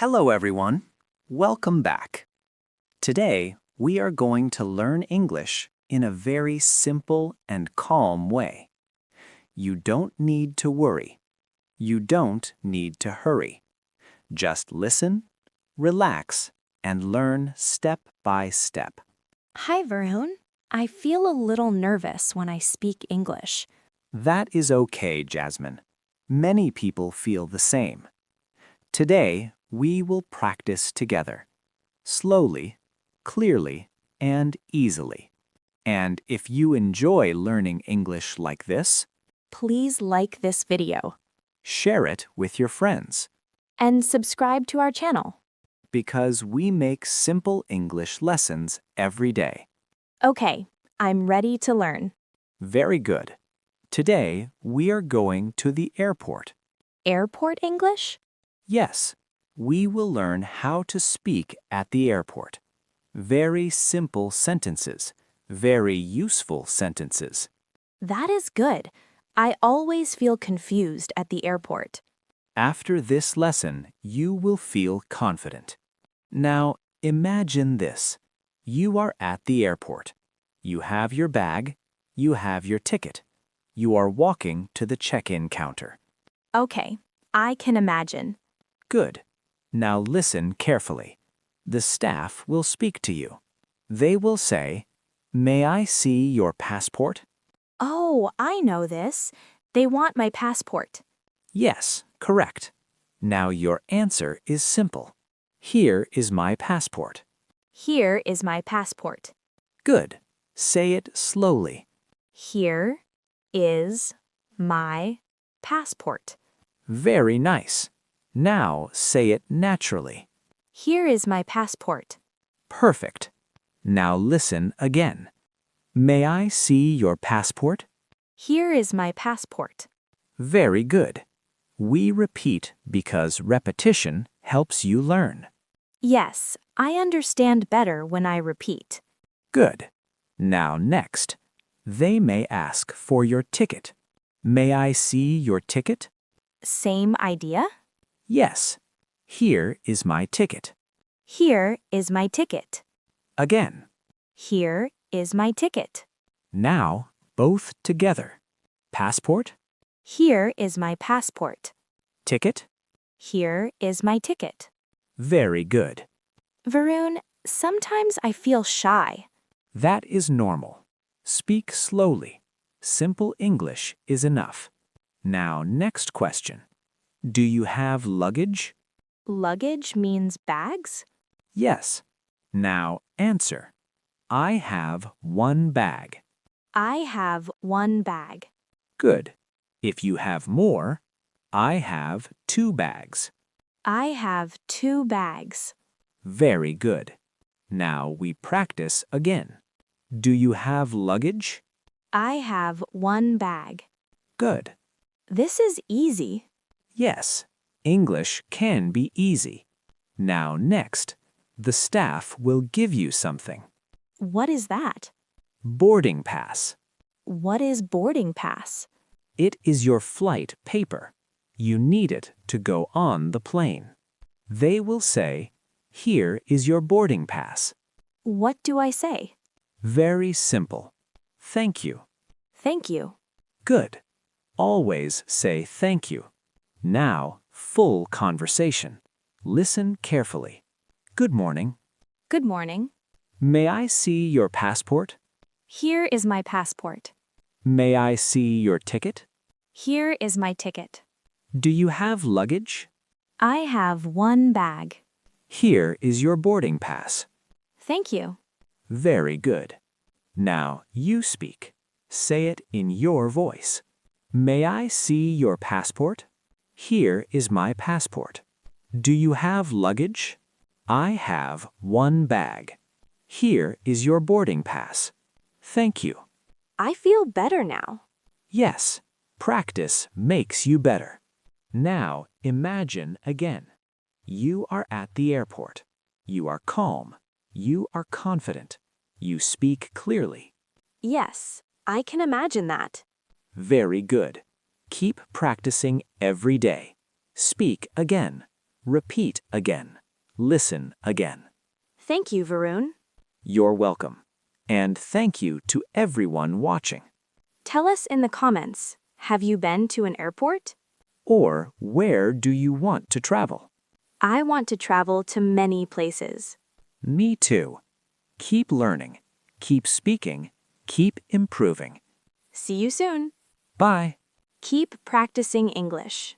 Hello, everyone. Welcome back. Today, we are going to learn English in a very simple and calm way. You don't need to worry. You don't need to hurry. Just listen, relax, and learn step by step. Hi, Varun. I feel a little nervous when I speak English. That is okay, Jasmine. Many people feel the same. Today, we will practice together, slowly, clearly, and easily. And if you enjoy learning English like this, Please like this video share it with your friends, and subscribe to our channel. because we make simple English lessons every day. Okay, I'm ready to learn. Very good. Today, we are going to the airport. Airport English? Yes, we will learn how to speak at the airport. Very simple sentences, very useful sentences. That is good. I always feel confused at the airport. After this lesson, you will feel confident. Now, imagine this. You are at the airport. You have your bag. You have your ticket. You are walking to the check-in counter. Okay, I can imagine. Good. Now listen carefully. The staff will speak to you. They will say, "May I see your passport?" Oh, I know this. They want my passport. Yes, correct. Now your answer is simple. Here is my passport. Here is my passport. Good. Say it slowly. Here is my passport. Very nice. Now say it naturally. Here is my passport. Perfect. Now listen again. May I see your passport? Here is my passport. Very good. We repeat because repetition helps you learn. Yes, I understand better when I repeat. Good. Now next, they may ask for your ticket. May I see your ticket? Same idea? Yes. Here is my ticket. Here is my ticket. Again. Here is my ticket. Now, both together. Passport, Here is my passport. ticket. Here is my ticket. Very good. Varun, sometimes I feel shy. That is normal. Speak slowly. Simple English is enough. Now, next question. Do you have luggage? Luggage means bags? Yes. Now, answer. I have one bag. I have one bag. Good. If you have more, I have two bags. I have two bags. Very good. Now we practice again. Do you have luggage? I have one bag. Good. This is easy. Yes, English can be easy. Now next, the staff will give you something. What is that? Boarding pass. What is boarding pass? It is your flight paper. You need it to go on the plane. They will say, "Here is your boarding pass." What do I say? Very simple. Thank you. Thank you. Good. Always say thank you. Now, full conversation. Listen carefully. Good morning. Good morning. May I see your passport? Here is my passport. May I see your ticket? Here is my ticket. Do you have luggage? I have one bag. Here is your boarding pass. Thank you. Very good. Now you speak. Say it in your voice. May I see your passport? Here is my passport. Do you have luggage? I have one bag. Here is your boarding pass. Thank you. I feel better now. Yes, practice makes you better. Now imagine again. You are at the airport. You are calm. You are confident. You speak clearly. Yes, I can imagine that. Very good. Keep practicing every day. Speak again. Repeat again. Listen again. Thank you, Varun. You're welcome. And thank you to everyone watching. Tell us in the comments, have you been to an airport? Or where do you want to travel? I want to travel to many places. Me too. Keep learning, keep speaking, keep improving. See you soon. Bye. Keep practicing English.